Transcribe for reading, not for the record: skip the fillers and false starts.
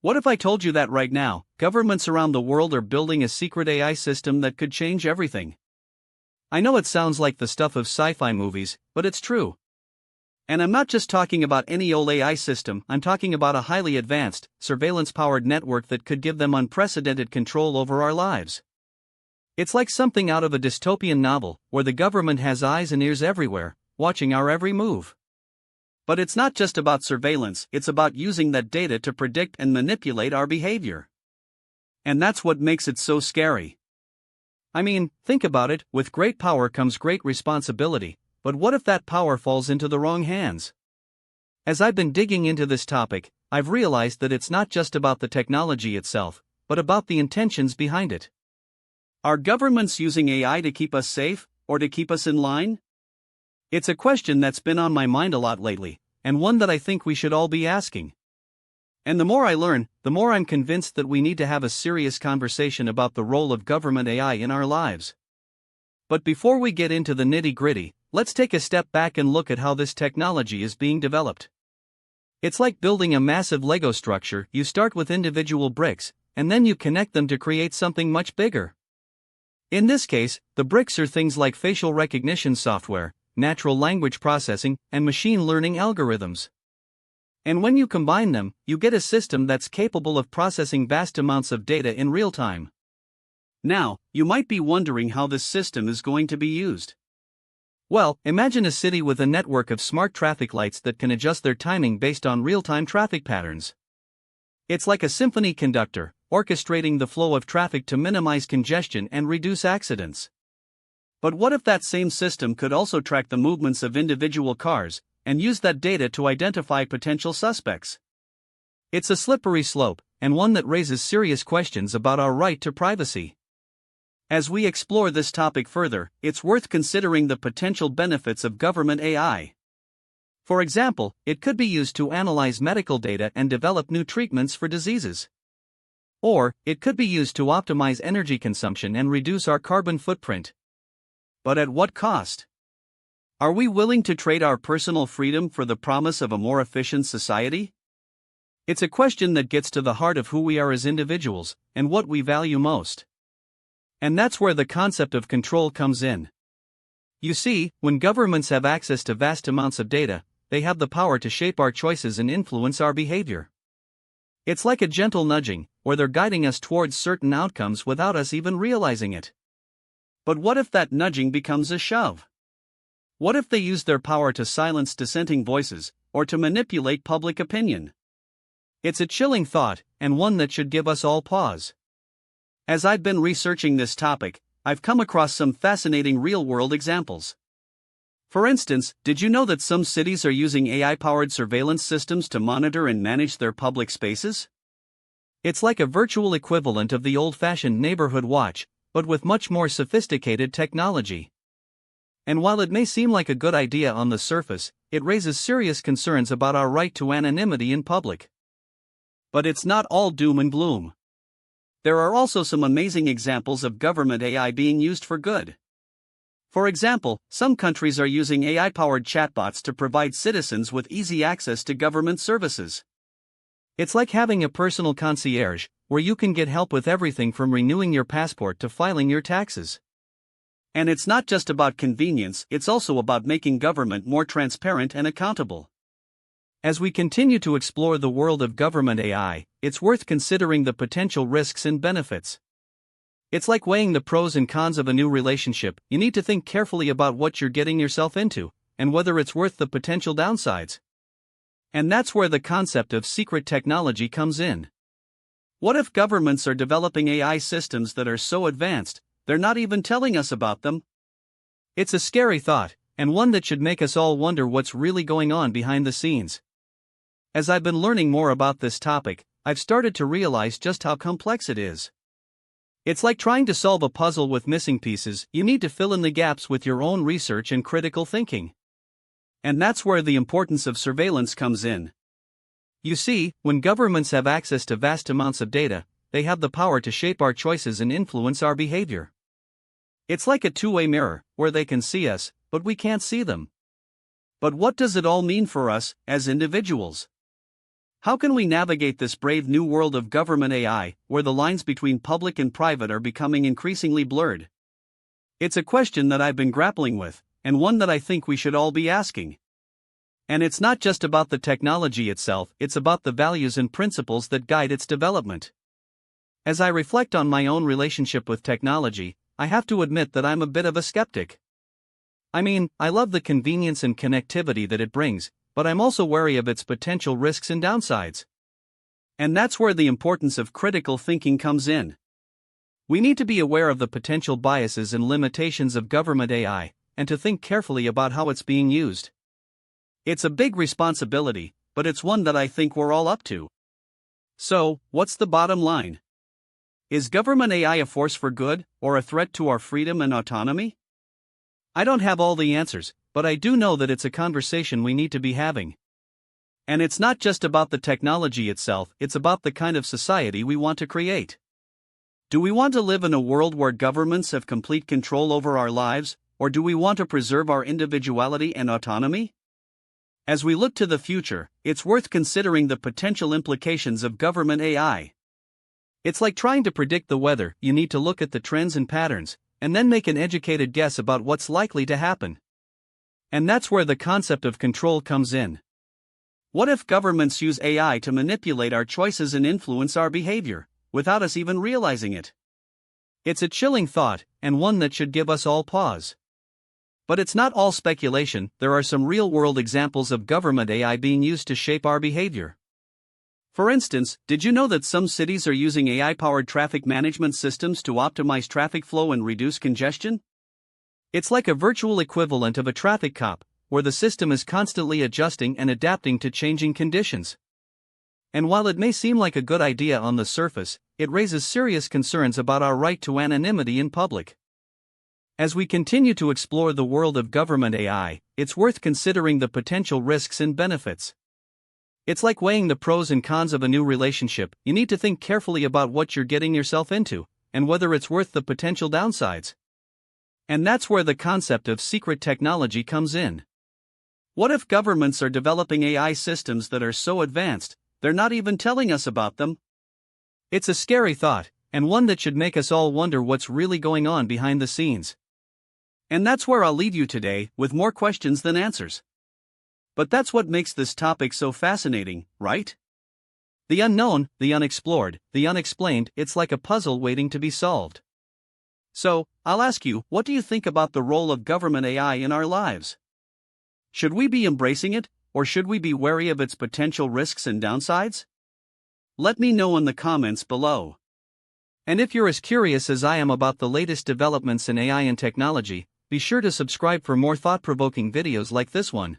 What if I told you that right now, governments around the world are building a secret AI system that could change everything? I know it sounds like the stuff of sci-fi movies, but it's true. And I'm not just talking about any old AI system, I'm talking about a highly advanced, surveillance-powered network that could give them unprecedented control over our lives. It's like something out of a dystopian novel, where the government has eyes and ears everywhere, watching our every move. But it's not just about surveillance, it's about using that data to predict and manipulate our behavior. And that's what makes it so scary. I mean, think about it, with great power comes great responsibility, but what if that power falls into the wrong hands? As I've been digging into this topic, I've realized that it's not just about the technology itself, but about the intentions behind it. Are governments using AI to keep us safe, or to keep us in line? It's a question that's been on my mind a lot lately, and one that I think we should all be asking. And the more I learn, the more I'm convinced that we need to have a serious conversation about the role of government AI in our lives. But before we get into the nitty-gritty, let's take a step back and look at how this technology is being developed. It's like building a massive Lego structure. You start with individual bricks, and then you connect them to create something much bigger. In this case, the bricks are things like facial recognition software, natural language processing, and machine learning algorithms. And when you combine them, you get a system that's capable of processing vast amounts of data in real time. Now, you might be wondering how this system is going to be used. Well, imagine a city with a network of smart traffic lights that can adjust their timing based on real-time traffic patterns. It's like a symphony conductor, orchestrating the flow of traffic to minimize congestion and reduce accidents. But what if that same system could also track the movements of individual cars, and use that data to identify potential suspects? It's a slippery slope, and one that raises serious questions about our right to privacy. As we explore this topic further, it's worth considering the potential benefits of government AI. For example, it could be used to analyze medical data and develop new treatments for diseases. Or, it could be used to optimize energy consumption and reduce our carbon footprint. But at what cost? Are we willing to trade our personal freedom for the promise of a more efficient society? It's a question that gets to the heart of who we are as individuals, and what we value most. And that's where the concept of control comes in. You see, when governments have access to vast amounts of data, they have the power to shape our choices and influence our behavior. It's like a gentle nudging, where they're guiding us towards certain outcomes without us even realizing it. But what if that nudging becomes a shove? What if they use their power to silence dissenting voices, or to manipulate public opinion? It's a chilling thought, and one that should give us all pause. As I've been researching this topic, I've come across some fascinating real-world examples. For instance, did you know that some cities are using AI-powered surveillance systems to monitor and manage their public spaces? It's like a virtual equivalent of the old-fashioned neighborhood watch, but with much more sophisticated technology. And while it may seem like a good idea on the surface, it raises serious concerns about our right to anonymity in public. But it's not all doom and gloom. There are also some amazing examples of government AI being used for good. For example, some countries are using AI-powered chatbots to provide citizens with easy access to government services. It's like having a personal concierge, where you can get help with everything from renewing your passport to filing your taxes. And it's not just about convenience, it's also about making government more transparent and accountable. As we continue to explore the world of government AI, it's worth considering the potential risks and benefits. It's like weighing the pros and cons of a new relationship. You need to think carefully about what you're getting yourself into, and whether it's worth the potential downsides. And that's where the concept of secret technology comes in. What if governments are developing AI systems that are so advanced, they're not even telling us about them? It's a scary thought, and one that should make us all wonder what's really going on behind the scenes. As I've been learning more about this topic, I've started to realize just how complex it is. It's like trying to solve a puzzle with missing pieces. You need to fill in the gaps with your own research and critical thinking. And that's where the importance of surveillance comes in. You see, when governments have access to vast amounts of data, they have the power to shape our choices and influence our behavior. It's like a two-way mirror, where they can see us, but we can't see them. But what does it all mean for us, as individuals? How can we navigate this brave new world of government AI, where the lines between public and private are becoming increasingly blurred? It's a question that I've been grappling with, and one that I think we should all be asking. And it's not just about the technology itself, it's about the values and principles that guide its development. As I reflect on my own relationship with technology, I have to admit that I'm a bit of a skeptic. I mean, I love the convenience and connectivity that it brings, but I'm also wary of its potential risks and downsides. And that's where the importance of critical thinking comes in. We need to be aware of the potential biases and limitations of government AI, and to think carefully about how it's being used. It's a big responsibility, but it's one that I think we're all up to. So, what's the bottom line? Is government AI a force for good, or a threat to our freedom and autonomy? I don't have all the answers, but I do know that it's a conversation we need to be having. And it's not just about the technology itself, it's about the kind of society we want to create. Do we want to live in a world where governments have complete control over our lives, or do we want to preserve our individuality and autonomy? As we look to the future, it's worth considering the potential implications of government AI. It's like trying to predict the weather. You need to look at the trends and patterns, and then make an educated guess about what's likely to happen. And that's where the concept of control comes in. What if governments use AI to manipulate our choices and influence our behavior, without us even realizing it? It's a chilling thought, and one that should give us all pause. But it's not all speculation. There are some real-world examples of government AI being used to shape our behavior. For instance, did you know that some cities are using AI-powered traffic management systems to optimize traffic flow and reduce congestion? It's like a virtual equivalent of a traffic cop, where the system is constantly adjusting and adapting to changing conditions. And while it may seem like a good idea on the surface, it raises serious concerns about our right to anonymity in public. As we continue to explore the world of government AI, it's worth considering the potential risks and benefits. It's like weighing the pros and cons of a new relationship. You need to think carefully about what you're getting yourself into, and whether it's worth the potential downsides. And that's where the concept of secret technology comes in. What if governments are developing AI systems that are so advanced, they're not even telling us about them? It's a scary thought, and one that should make us all wonder what's really going on behind the scenes. And that's where I'll leave you today, with more questions than answers. But that's what makes this topic so fascinating, right? The unknown, the unexplored, the unexplained, it's like a puzzle waiting to be solved. So, I'll ask you, what do you think about the role of government AI in our lives? Should we be embracing it, or should we be wary of its potential risks and downsides? Let me know in the comments below. And if you're as curious as I am about the latest developments in AI and technology, be sure to subscribe for more thought-provoking videos like this one.